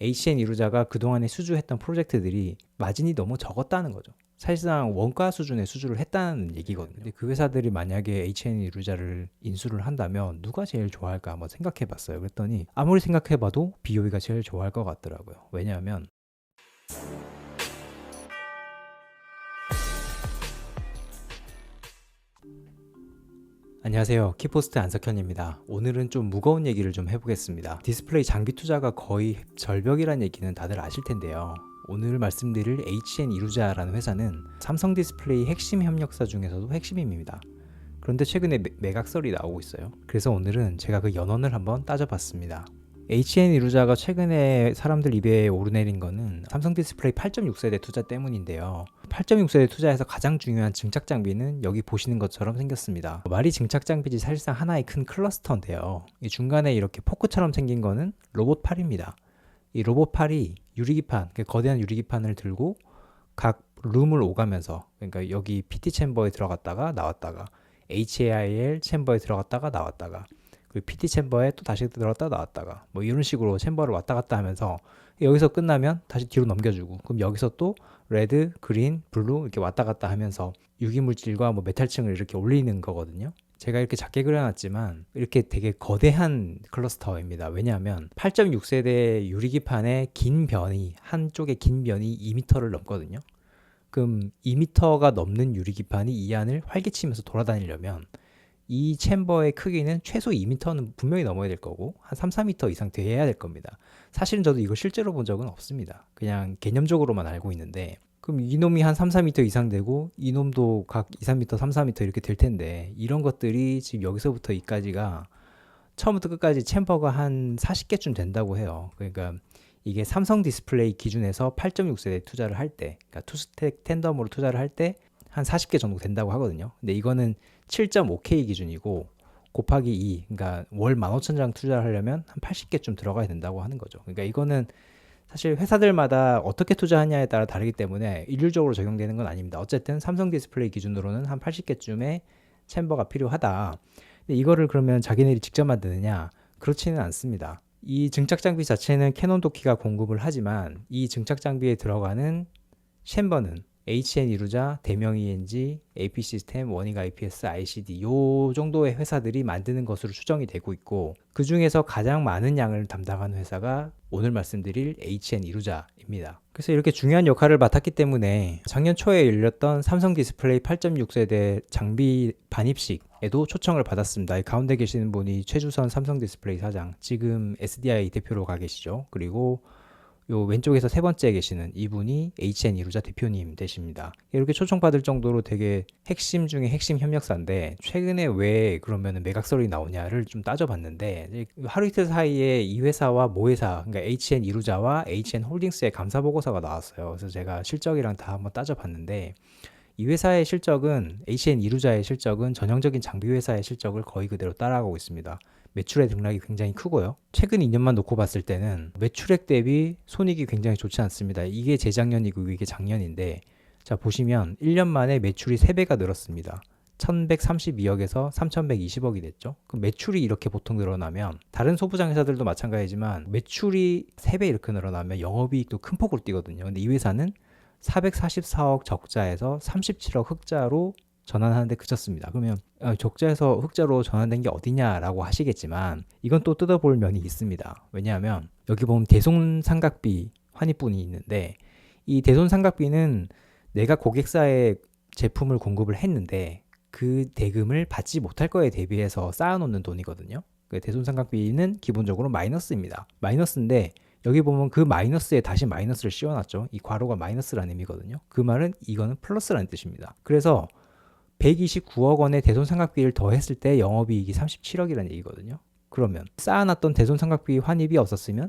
HN 이루자가 그동안에 수주했던 프로젝트들이 마진이 너무 적었다는 거죠. 사실상 원가 수준의 수주를 했다는 얘기거든요. 근데 그 회사들이 만약에 HN 이루자를 인수를 한다면 누가 제일 좋아할까 한번 생각해 봤어요. 그랬더니 아무리 생각해 봐도 BOE가 제일 좋아할 것 같더라고요. 왜냐하면 안녕하세요. 키포스트 안석현입니다. 오늘은 좀 무거운 얘기를 좀 해보겠습니다. 디스플레이 장비 투자가 거의 절벽이란 얘기는 다들 아실 텐데요. 오늘 말씀드릴 HN 이루자라는 회사는 삼성 디스플레이 핵심 협력사 중에서도 핵심입니다. 그런데 최근에 매각설이 나오고 있어요. 그래서 오늘은 제가 그 연원을 한번 따져봤습니다. HN 이루자가 최근에 사람들 입에 오르내린 거는 삼성 디스플레이 8.6세대 투자 때문인데요. 8.6세대 투자에서 가장 중요한 증착 장비는 여기 보시는 것처럼 생겼습니다. 말이 증착 장비지 사실상 하나의 큰 클러스터인데요. 이 중간에 이렇게 포크처럼 생긴 거는 로봇 팔입니다. 이 로봇 팔이 유리기판, 거대한 유리기판을 들고 각 룸을 오가면서, 그러니까 여기 PT 챔버에 들어갔다가 나왔다가 HAIL 챔버에 들어갔다가 나왔다가 그리고 PT 챔버에 또 다시 들어갔다 나왔다가 뭐 이런 식으로 챔버를 왔다 갔다 하면서 여기서 끝나면 다시 뒤로 넘겨주고, 그럼 여기서 또 레드, 그린, 블루 이렇게 왔다 갔다 하면서 유기물질과 뭐 메탈층을 이렇게 올리는 거거든요. 제가 이렇게 작게 그려놨지만 이렇게 되게 거대한 클러스터입니다. 왜냐하면 8.6세대 유리기판의 긴 변이, 한쪽의 긴 변이 2m를 넘거든요. 그럼 2m가 넘는 유리기판이 이 안을 활개치면서 돌아다니려면 이 챔버의 크기는 최소 2m는 분명히 넘어야 될 거고 한 3, 4m 이상 돼야 될 겁니다. 사실은 저도 이거 실제로 본 적은 없습니다. 그냥 개념적으로만 알고 있는데, 그럼 이놈이 한 3, 4m 이상 되고 이놈도 각 2, 3m, 3, 4m 이렇게 될 텐데, 이런 것들이 지금 여기서부터 여기까지가 처음부터 끝까지 챔버가 한 40개쯤 된다고 해요. 그러니까 이게 삼성 디스플레이 기준에서 8.6세대 투자를 할 때, 그러니까 투스택 텐덤으로 투자를 할 때 한 40개 정도 된다고 하거든요. 근데 이거는 7.5K 기준이고 곱하기 2, 그러니까 월 15,000장 투자를 하려면 한 80개쯤 들어가야 된다고 하는 거죠. 그러니까 이거는 사실 회사들마다 어떻게 투자하냐에 따라 다르기 때문에 일률적으로 적용되는 건 아닙니다. 어쨌든 삼성 디스플레이 기준으로는 한 80개쯤의 챔버가 필요하다. 근데 이거를 그러면 자기네들이 직접 만드느냐? 그렇지는 않습니다. 이 증착 장비 자체는 캐논 도키가 공급을 하지만 이 증착 장비에 들어가는 챔버는 HN 이루자, 대명 ENG, AP 시스템, 원익 IPS, ICD 요 정도의 회사들이 만드는 것으로 추정이 되고 있고, 그 중에서 가장 많은 양을 담당하는 회사가 오늘 말씀드릴 HN 이루자입니다. 그래서 이렇게 중요한 역할을 맡았기 때문에 작년 초에 열렸던 삼성 디스플레이 8.6세대 장비 반입식에도 초청을 받았습니다. 가운데 계시는 분이 최주선 삼성 디스플레이 사장, 지금 SDI 대표로 가 계시죠. 그리고 요 왼쪽에서 세 번째 계시는 이분이 HN 이루자 대표님 되십니다. 이렇게 초청받을 정도로 되게 핵심 중에 핵심 협력사인데, 최근에 왜 그러면 매각설이 나오냐를 좀 따져봤는데, 하루 이틀 사이에 이 회사와 모 회사, 그러니까 HN 이루자와 HN 홀딩스의 감사 보고서가 나왔어요. 그래서 제가 실적이랑 다 한번 따져봤는데, 이 회사의 실적은, HN 이루자의 실적은 전형적인 장비 회사의 실적을 거의 그대로 따라가고 있습니다. 매출의 등락이 굉장히 크고요. 최근 2년만 놓고 봤을 때는 매출액 대비 손익이 굉장히 좋지 않습니다. 이게 재작년이고 이게 작년인데, 자 보시면 1년 만에 매출이 3배가 늘었습니다. 1132억에서 3120억이 됐죠. 그럼 매출이 이렇게 보통 늘어나면, 다른 소부장 회사들도 마찬가지지만 매출이 3배 이렇게 늘어나면 영업이익도 큰 폭으로 뛰거든요. 근데 이 회사는 444억 적자에서 37억 흑자로 전환하는데 그쳤습니다. 그러면 적자에서 흑자로 전환된 게 어디냐라고 하시겠지만, 이건 또 뜯어볼 면이 있습니다. 왜냐하면 여기 보면 대손삼각비 환입분이 있는데, 이 대손삼각비는 내가 고객사에 제품을 공급을 했는데 그 대금을 받지 못할 거에 대비해서 쌓아놓는 돈이거든요. 그 대손삼각비는 기본적으로 마이너스입니다. 마이너스인데 여기 보면 그 마이너스에 다시 마이너스를 씌워놨죠. 이 괄호가 마이너스라는 의미거든요. 그 말은 이거는 플러스라는 뜻입니다. 그래서 129억 원의 대손삼각비를 더했을 때 영업이익이 37억이라는 얘기거든요. 그러면 쌓아놨던 대손삼각비 환입이 없었으면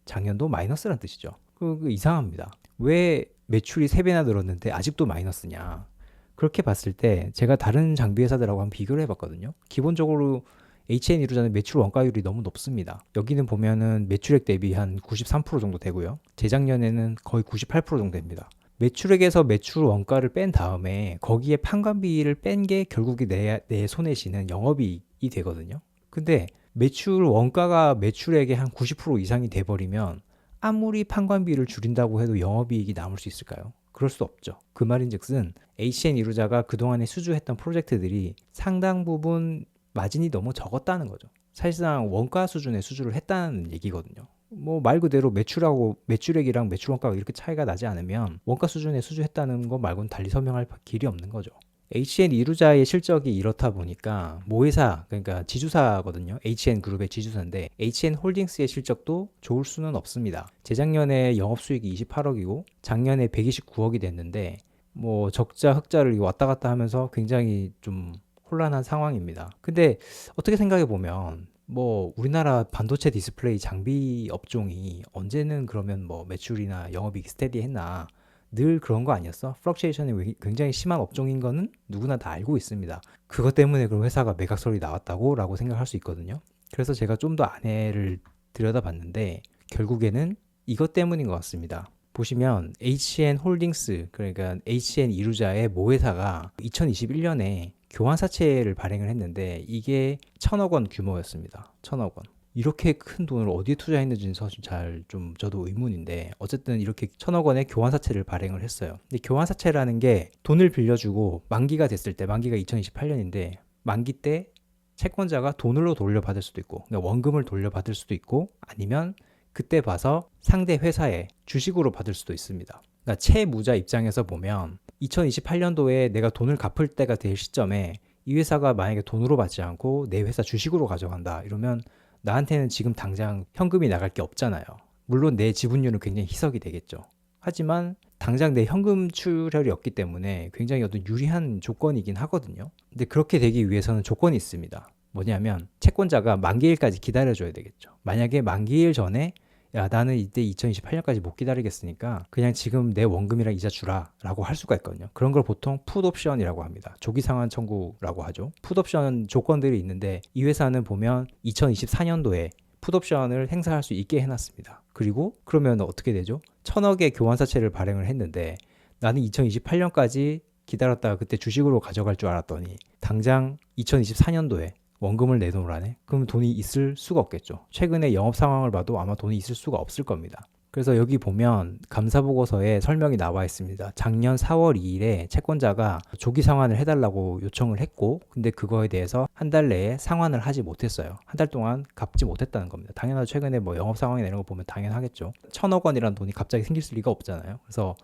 작년도 마이너스라는 뜻이죠. 그 이상합니다. 왜 매출이 3배나 늘었는데 아직도 마이너스냐? 그렇게 봤을 때 제가 다른 장비 회사들하고 한번 비교를 해봤거든요. 기본적으로 HN 이루자는 매출 원가율이 너무 높습니다. 여기는 보면은 매출액 대비 한 93% 정도 되고요. 재작년에는 거의 98% 정도 됩니다. 매출액에서 매출 원가를 뺀 다음에 거기에 판관비를 뺀 게 결국에 내 손에 쥐는 영업이익이 되거든요. 근데 매출 원가가 매출액의 한 90% 이상이 돼버리면 아무리 판관비를 줄인다고 해도 영업이익이 남을 수 있을까요? 그럴 수 없죠. 그 말인즉슨 HN 이루자가 그동안에 수주했던 프로젝트들이 상당 부분 마진이 너무 적었다는 거죠. 사실상 원가 수준의 수주를 했다는 얘기거든요. 뭐 말 그대로 매출하고 매출액이랑 매출 원가가 이렇게 차이가 나지 않으면 원가 수준의 수주했다는 거 말고는 달리 설명할 길이 없는 거죠. HN 이루자의 실적이 이렇다 보니까 모회사, 그러니까 지주사거든요. HN 그룹의 지주사인데 HN 홀딩스의 실적도 좋을 수는 없습니다. 재작년에 영업수익이 28억이고 작년에 129억이 됐는데 뭐 적자 흑자를 왔다 갔다 하면서 굉장히 좀 혼란한 상황입니다. 근데 어떻게 생각해 보면 뭐 우리나라 반도체 디스플레이 장비 업종이 언제는 그러면 뭐 매출이나 영업이익 스테디했나, 늘 그런 거 아니었어? 플럭쉐이션이 굉장히 심한 업종인 거는 누구나 다 알고 있습니다. 그것 때문에 그럼 회사가 매각설이 나왔다고 라고 생각할 수 있거든요. 그래서 제가 좀 더 안해를 들여다봤는데 결국에는 이것 때문인 것 같습니다. 보시면 HN 홀딩스, 그러니까 HN 이루자의 모회사가 2021년에 교환사채를 발행을 했는데 이게 1,000억 원 규모였습니다. 1,000억 원. 이렇게 큰 돈을 어디에 투자했는지는 사실 잘 좀 저도 의문인데 어쨌든 이렇게 1,000억 원의 교환사채를 발행을 했어요. 근데 교환사채라는 게 돈을 빌려주고 만기가 됐을 때, 만기가 2028년인데 만기 때 채권자가 돈으로 돌려받을 수도 있고, 그러니까 원금을 돌려받을 수도 있고, 아니면 그때 봐서 상대 회사에 주식으로 받을 수도 있습니다. 그러니까 채무자 입장에서 보면 2028년도에 내가 돈을 갚을 때가 될 시점에 이 회사가 만약에 돈으로 받지 않고 내 회사 주식으로 가져간다 이러면 나한테는 지금 당장 현금이 나갈 게 없잖아요. 물론 내 지분율은 굉장히 희석이 되겠죠. 하지만 당장 내 현금 출혈이 없기 때문에 굉장히 어떤 유리한 조건이긴 하거든요. 근데 그렇게 되기 위해서는 조건이 있습니다. 뭐냐면 채권자가 만기일까지 기다려줘야 되겠죠. 만약에 만기일 전에 야, 나는 이때 2028년까지 못 기다리겠으니까 그냥 지금 내 원금이랑 이자 주라 라고 할 수가 있거든요. 그런 걸 보통 풋옵션이라고 합니다. 조기상환 청구라고 하죠. 풋옵션 조건들이 있는데 이 회사는 보면 2024년도에 풋옵션을 행사할 수 있게 해놨습니다. 그리고 그러면 어떻게 되죠? 1,000억의 교환사채를 발행을 했는데 나는 2028년까지 기다렸다가 그때 주식으로 가져갈 줄 알았더니 당장 2024년도에 원금을 내놓으라네? 그럼 돈이 있을 수가 없겠죠. 최근에 영업 상황을 봐도 아마 돈이 있을 수가 없을 겁니다. 그래서 여기 보면 감사보고서에 설명이 나와 있습니다. 작년 4월 2일에 채권자가 조기 상환을 해달라고 요청을 했고, 근데 그거에 대해서 한 달 내에 상환을 하지 못했어요. 한 달 동안 갚지 못했다는 겁니다. 당연하죠. 최근에 뭐 영업 상황이나 이런 거 보면 당연하겠죠. 1,000억 원이라는 돈이 갑자기 생길 리가 없잖아요. 그래서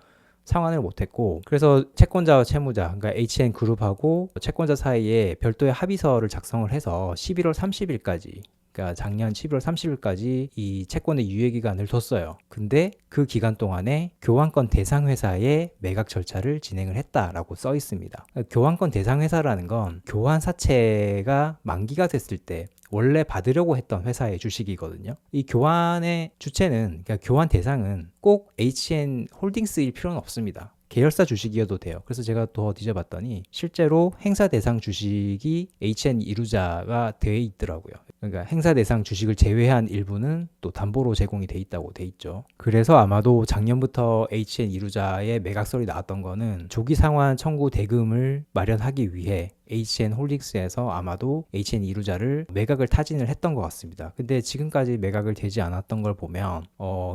상환을 못했고, 그래서 채권자와 채무자, 그러니까 HN 그룹하고 채권자 사이에 별도의 합의서를 작성을 해서 11월 30일까지, 그러니까 작년 11월 30일까지 이 채권의 유예기간을 뒀어요. 근데 그 기간 동안에 교환권 대상 회사의 매각 절차를 진행을 했다라고 써 있습니다. 교환권 대상 회사라는 건 교환 사채가 만기가 됐을 때 원래 받으려고 했던 회사의 주식이거든요. 이 교환의 주체는, 그러니까 교환 대상은 꼭 HN 홀딩스일 필요는 없습니다. 계열사 주식이어도 돼요. 그래서 제가 더 뒤져봤더니 실제로 행사 대상 주식이 HN 이루자가 되어 있더라고요. 그러니까 행사 대상 주식을 제외한 일부는 또 담보로 제공이 돼 있다고 돼 있죠. 그래서 아마도 작년부터 HN 이루자의 매각설이 나왔던 거는 조기 상환 청구 대금을 마련하기 위해 HN 홀딩스에서 아마도 HN 이루자를 매각을 타진을 했던 것 같습니다. 근데 지금까지 매각을 되지 않았던 걸 보면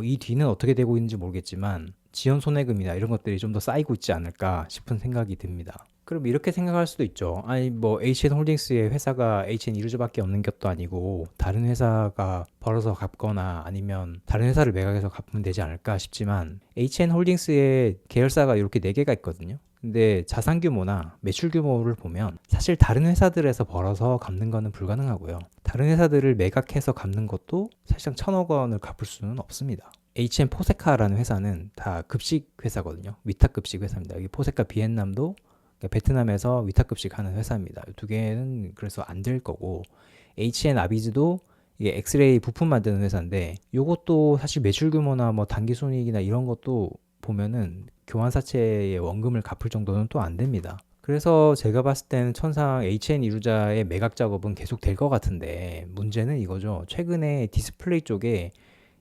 이 뒤는 어떻게 되고 있는지 모르겠지만 지연 손해금이나 이런 것들이 좀 더 쌓이고 있지 않을까 싶은 생각이 듭니다. 그럼 이렇게 생각할 수도 있죠. 아니 뭐 HN 홀딩스의 회사가 HN 이루자밖에 없는 것도 아니고 다른 회사가 벌어서 갚거나 아니면 다른 회사를 매각해서 갚으면 되지 않을까 싶지만 HN 홀딩스의 계열사가 이렇게 4개가 있거든요. 근데 자산 규모나 매출 규모를 보면 사실 다른 회사들에서 벌어서 갚는 거는 불가능하고요. 다른 회사들을 매각해서 갚는 것도 사실상 1,000억 원을 갚을 수는 없습니다. HN 포세카라는 회사는 다 급식 회사거든요. 위탁급식 회사입니다. 여기 포세카 비엔남도 베트남에서 위탁급식 하는 회사입니다. 이 2개는 그래서 안 될 거고, HN 아비즈도 이게 엑스레이 부품 만드는 회사인데 이것도 사실 매출 규모나 뭐 단기순이익이나 이런 것도 보면은 교환사채의 원금을 갚을 정도는 또 안 됩니다. 그래서 제가 봤을 때는 천상 HN 이루자의 매각 작업은 계속 될 것 같은데 문제는 이거죠. 최근에 디스플레이 쪽에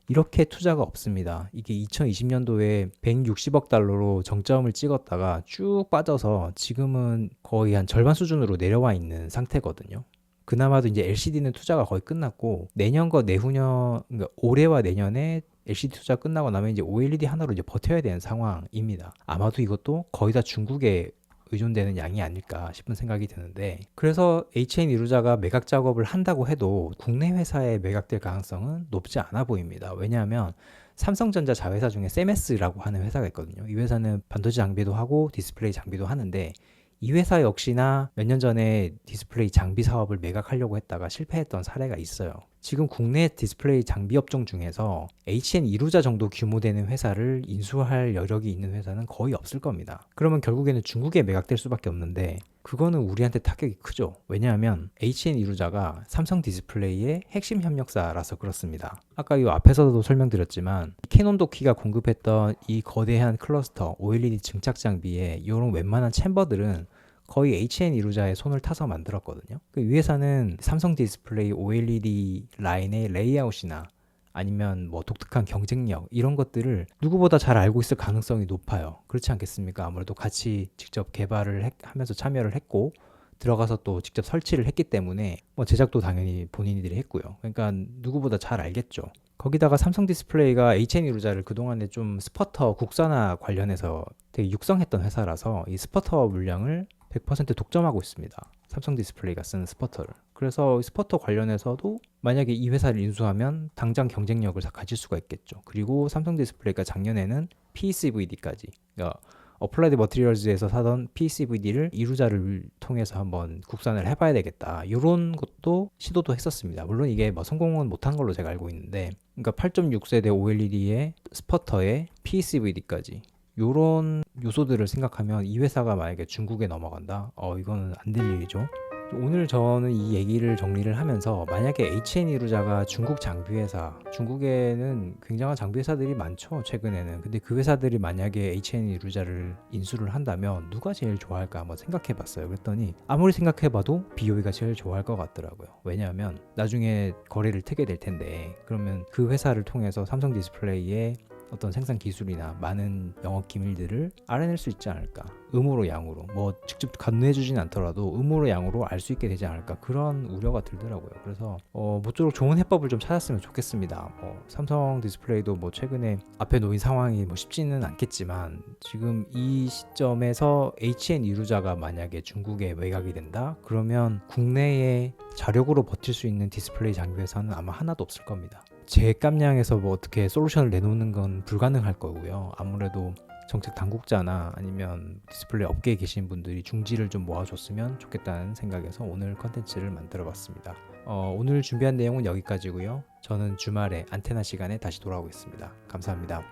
이렇게 투자가 없습니다. 이게 2020년도에 160억 달러로 정점을 찍었다가 쭉 빠져서 지금은 거의 한 절반 수준으로 내려와 있는 상태거든요. 그나마도 이제 LCD는 투자가 거의 끝났고 내년과 내후년, 그러니까 올해와 내년에 LCD 투자 끝나고 나면 이제 OLED 하나로 이제 버텨야 되는 상황입니다. 아마도 이것도 거의 다 중국에 의존되는 양이 아닐까 싶은 생각이 드는데, 그래서 HN 이루자가 매각 작업을 한다고 해도 국내 회사에 매각될 가능성은 높지 않아 보입니다. 왜냐하면 삼성전자 자회사 중에 세메스라고 하는 회사가 있거든요. 이 회사는 반도체 장비도 하고 디스플레이 장비도 하는데, 이 회사 역시나 몇 년 전에 디스플레이 장비 사업을 매각하려고 했다가 실패했던 사례가 있어요. 지금 국내 디스플레이 장비 업종 중에서 HN 이루자 정도 규모 되는 회사를 인수할 여력이 있는 회사는 거의 없을 겁니다. 그러면 결국에는 중국에 매각될 수밖에 없는데, 그거는 우리한테 타격이 크죠. 왜냐하면 HN 이루자가 삼성 디스플레이의 핵심 협력사라서 그렇습니다. 아까 이 앞에서도 설명드렸지만 캐논 도키가 공급했던 이 거대한 클러스터 OLED 증착 장비에 이런 웬만한 챔버들은 거의 HN 이루자의 손을 타서 만들었거든요. 이 회사는 삼성 디스플레이 OLED 라인의 레이아웃이나 아니면 뭐 독특한 경쟁력 이런 것들을 누구보다 잘 알고 있을 가능성이 높아요. 그렇지 않겠습니까? 아무래도 같이 직접 개발을 하면서 참여를 했고 들어가서 또 직접 설치를 했기 때문에 뭐 제작도 당연히 본인들이 했고요. 그러니까 누구보다 잘 알겠죠. 거기다가 삼성 디스플레이가 HN 이루자를 그동안에 좀 스퍼터 국산화 관련해서 되게 육성했던 회사라서 이 스퍼터 물량을 100% 독점하고 있습니다. 삼성 디스플레이가 쓰는 스퍼터를. 그래서 스퍼터 관련해서도 만약에 이 회사를 인수하면 당장 경쟁력을 다 가질 수가 있겠죠. 그리고 삼성 디스플레이가 작년에는 PECVD까지, 그러니까 어플라이드 머티리얼즈에서 사던 PECVD를 이루자를 통해서 한번 국산을 해봐야 되겠다. 이런 것도 시도도 했었습니다. 물론 이게 뭐 성공은 못한 걸로 제가 알고 있는데, 그러니까 8.6세대 OLED에 스퍼터에 PECVD까지 요런 요소들을 생각하면 이 회사가 만약에 중국에 넘어간다? 이거는 안 될 일이죠. 오늘 저는 이 얘기를 정리를 하면서 만약에 HN 이루자가 중국 장비 회사, 중국에는 굉장한 장비 회사들이 많죠, 최근에는. 근데 그 회사들이 만약에 HN 이루자를 인수를 한다면 누가 제일 좋아할까 한번 생각해 봤어요. 그랬더니 아무리 생각해 봐도 BOE가 제일 좋아할 것 같더라고요. 왜냐하면 나중에 거래를 트게 될 텐데, 그러면 그 회사를 통해서 삼성 디스플레이의 어떤 생산 기술이나 많은 영업 기밀들을 알아낼 수 있지 않을까. 음으로 양으로, 뭐 직접 간주해주진 않더라도 음으로 양으로 알 수 있게 되지 않을까, 그런 우려가 들더라고요. 그래서 모쪼록 좋은 해법을 좀 찾았으면 좋겠습니다. 삼성 디스플레이도 뭐 최근에 앞에 놓인 상황이 뭐 쉽지는 않겠지만, 지금 이 시점에서 HN 이루자가 만약에 중국에 매각이 된다? 그러면 국내에 자력으로 버틸 수 있는 디스플레이 장비 회사는 아마 하나도 없을 겁니다. 제 깜냥에서 뭐 어떻게 솔루션을 내놓는 건 불가능할 거고요. 아무래도 정책 당국자나 아니면 디스플레이 업계에 계신 분들이 중지를 좀 모아줬으면 좋겠다는 생각에서 오늘 컨텐츠를 만들어 봤습니다. 오늘 준비한 내용은 여기까지고요. 저는 주말에 안테나 시간에 다시 돌아오겠습니다. 감사합니다.